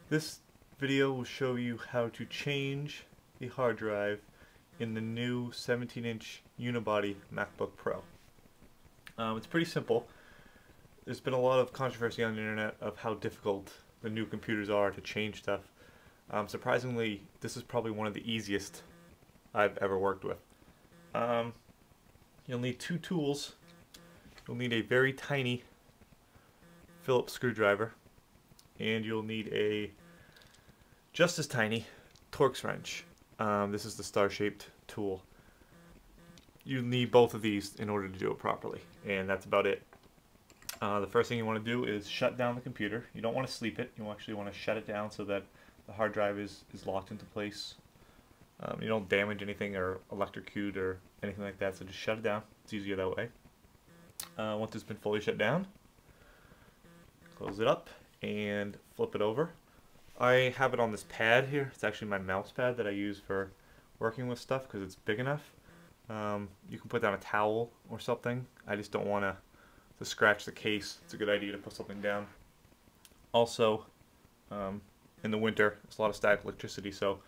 This video will show you how to change the hard drive in the new 17-inch Unibody Macbook Pro. It's pretty simple. There's been a lot of controversy on the internet of how difficult the new computers are to change stuff. Surprisingly, this is probably one of the easiest I've ever worked with. You'll need two tools. You'll need a very tiny Phillips screwdriver, and you'll need a just as tiny Torx wrench. This is the star-shaped tool. You need both of these in order to do it properly, and that's about it. The first thing you want to do is shut down the computer. You don't want to sleep it. You actually want to shut it down so that the hard drive is locked into place. You don't damage anything or electrocute or anything like that, so just shut it down. It's easier that way. Once it's been fully shut down, close it up and flip it over. I have it on this pad here. It's actually my mouse pad that I use for working with stuff because it's big enough. You can put down a towel or something. I just don't want to scratch the case. It's a good idea to put something down. Also, in the winter, there's a lot of static electricity, so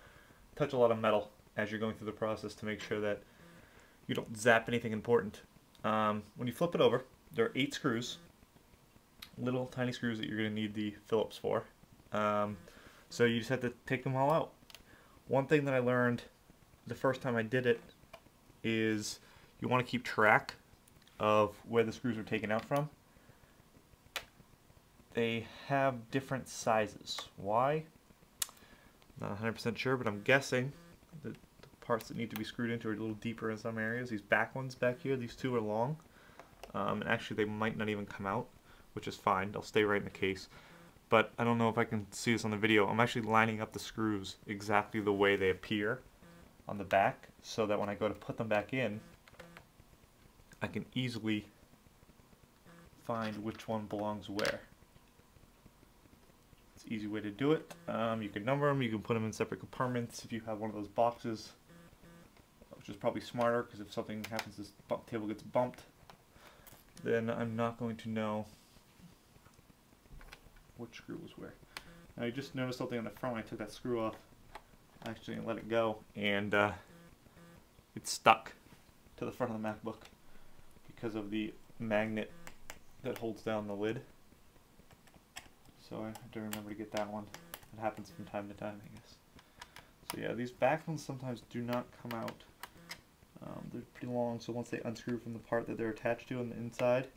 touch a lot of metal as you're going through the process to make sure that you don't zap anything important. When you flip it over, there are 8 screws, little tiny screws that you're going to need the Phillips for. So you just have to take them all out. One thing that I learned the first time I did it is you want to keep track of where the screws are taken out from. They have different sizes. Why? Not 100% sure, but I'm guessing that the parts that need to be screwed into are a little deeper in some areas. These back ones back here, these two are long. And actually they might not even come out, which is fine. They'll stay right in the case. But I don't know if I can see this on the video. I'm actually lining up the screws exactly the way they appear on the back, so that when I go to put them back in, I can easily find which one belongs where. It's an easy way to do it. You can number them, you can put them in separate compartments if you have one of those boxes, which is probably smarter, because if something happens, this table gets bumped, then I'm not going to know which screw was where. Now you just noticed something on the front when I took that screw off, actually, and let it go, and it's stuck to the front of the MacBook because of the magnet that holds down the lid. So I have to remember to get that one. It happens from time to time, I guess. So yeah, these back ones sometimes do not come out. They're pretty long, so once they unscrew from the part that they're attached to on the inside,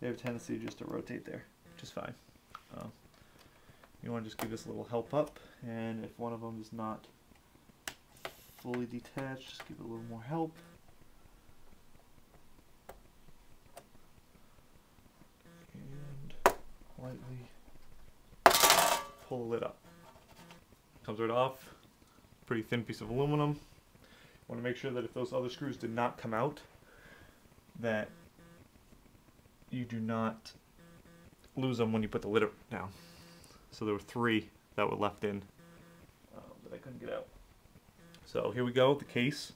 they have a tendency just to rotate there, which is fine. You want to just give this a little help up, and if one of them is not fully detached, just give it a little more help. And lightly pull the lid up. Comes right off. Pretty thin piece of aluminum. You want to make sure that if those other screws did not come out, that you do not lose them when you put the lid down. So there were 3 that were left in that I couldn't get out. So here we go, the case.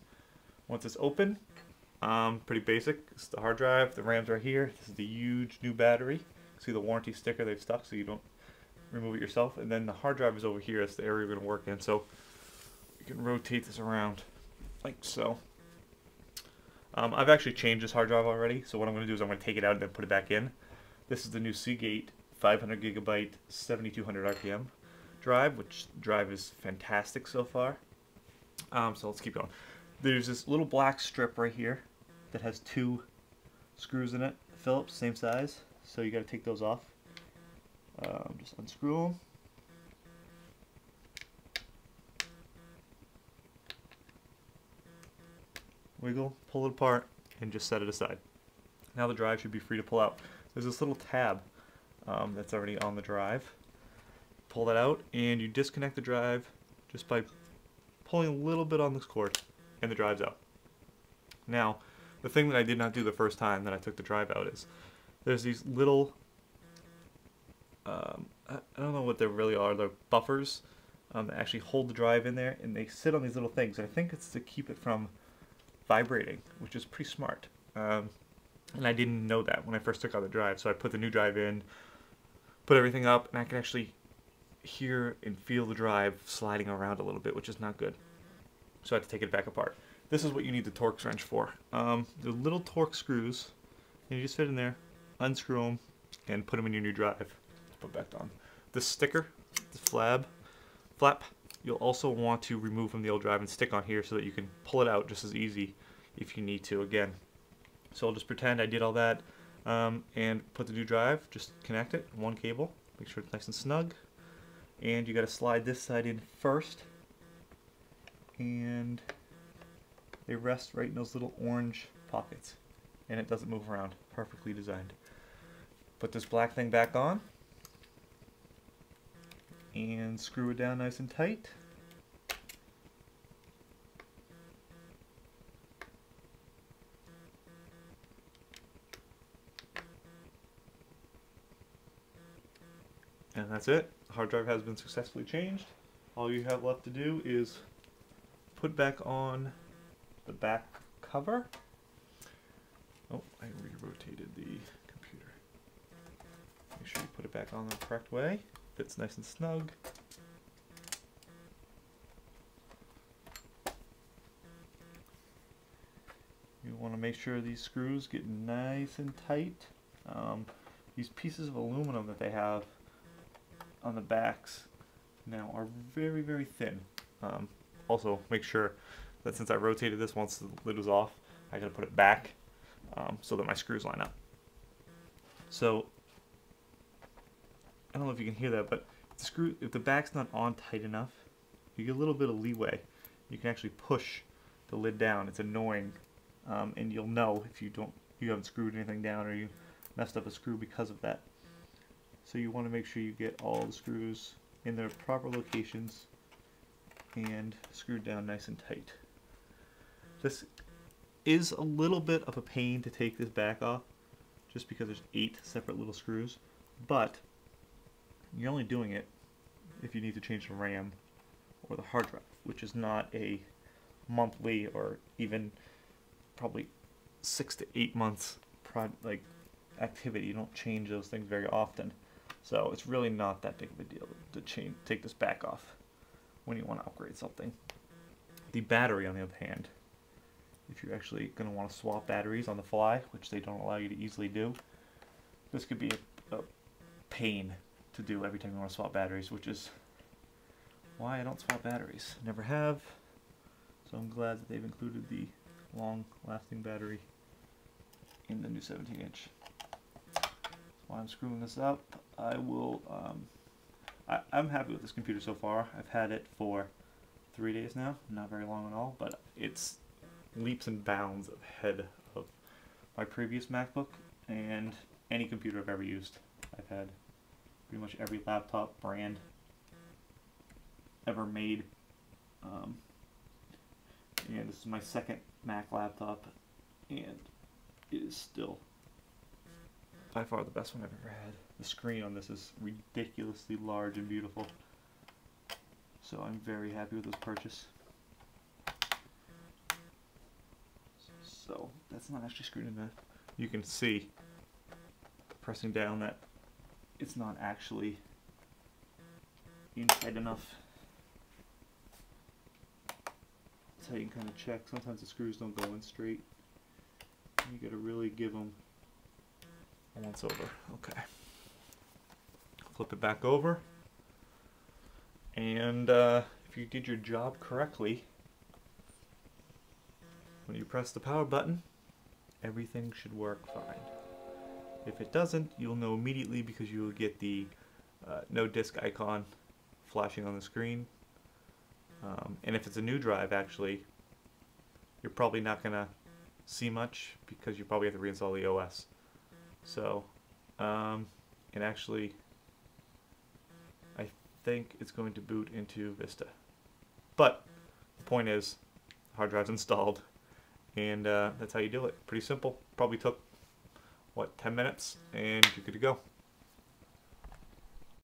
Once it's open, pretty basic. It's the hard drive, the RAM's right here. This is the huge new battery. See the warranty sticker they've stuck so you don't remove it yourself. And then the hard drive is over here. That's the area we're going to work in. So you can rotate this around like so. I've actually changed this hard drive already. So what I'm going to do is I'm going to take it out and then put it back in. This is the new Seagate 500 gigabyte 7200 RPM drive, which drive is fantastic so far. So let's keep going. There's this little black strip right here that has 2 screws in it, Phillips, same size. So you got to take those off. Just unscrew them. Wiggle, pull it apart, and just set it aside. Now the drive should be free to pull out. There's this little tab that's already on the drive. Pull that out, and you disconnect the drive just by pulling a little bit on this cord, and the drive's out. Now, the thing that I did not do the first time that I took the drive out is there's these little, I don't know what they really are, they're buffers that actually hold the drive in there, and they sit on these little things. I think it's to keep it from vibrating, which is pretty smart. And I didn't know that when I first took out the drive, so I put the new drive in, put everything up, and I can actually hear and feel the drive sliding around a little bit, which is not good. So I had to take it back apart. This is what you need the Torx wrench for. The little Torx screws, and you just fit in there, unscrew them, and put them in your new drive. Put back on. This sticker, this flap, you'll also want to remove from the old drive and stick on here so that you can pull it out just as easy if you need to again. So I'll just pretend I did all that and put the new drive, just connect it, one cable, make sure it's nice and snug. And you got to slide this side in first, and they rest right in those little orange pockets, and it doesn't move around. Perfectly designed. Put this black thing back on and screw it down nice and tight. And that's it. The hard drive has been successfully changed. All you have left to do is put back on the back cover. Oh, I re-rotated the computer. Make sure you put it back on the correct way. Fits nice and snug. You want to make sure these screws get nice and tight. These pieces of aluminum that they have on the backs now are very, very thin. Also, make sure that since I rotated this once the lid was off, I gotta put it back so that my screws line up. So, I don't know if you can hear that, but if the back's not on tight enough, you get a little bit of leeway. You can actually push the lid down. It's annoying, and you'll know if you haven't screwed anything down or you messed up a screw because of that. So you want to make sure you get all the screws in their proper locations and screwed down nice and tight. This is a little bit of a pain to take this back off, just because there's 8 separate little screws, but you're only doing it if you need to change the RAM or the hard drive, which is not a monthly or even probably 6 to 8 months activity. You don't change those things very often. So it's really not that big of a deal to take this back off when you want to upgrade something. The battery, on the other hand, if you're actually going to want to swap batteries on the fly, which they don't allow you to easily do, this could be a pain to do every time you want to swap batteries, which is why I don't swap batteries. Never have. So I'm glad that they've included the long-lasting battery in the new 17-inch. While I'm screwing this up, I will, I'm happy with this computer so far. I've had it for 3 days now, not very long at all, but it's leaps and bounds ahead of my previous MacBook and any computer I've ever used. I've had pretty much every laptop brand ever made, and this is my second Mac laptop, and it is still by far the best one I've ever had. The screen on this is ridiculously large and beautiful, so I'm very happy with this purchase. So that's not actually screwed in there. You can see pressing down that it's not actually in tight enough. That's how you can kind of check. Sometimes the screws don't go in straight. You gotta really give them a once over. Okay. Flip it back over. And if you did your job correctly, when you press the power button, everything should work fine. If it doesn't, you'll know immediately because you will get the no disk icon flashing on the screen. And if it's a new drive, actually, you're probably not going to see much because you probably have to reinstall the OS. So, and actually, I think it's going to boot into Vista. But the point is, the hard drive's installed, and that's how you do it. Pretty simple. Probably took, what, 10 minutes, and you're good to go.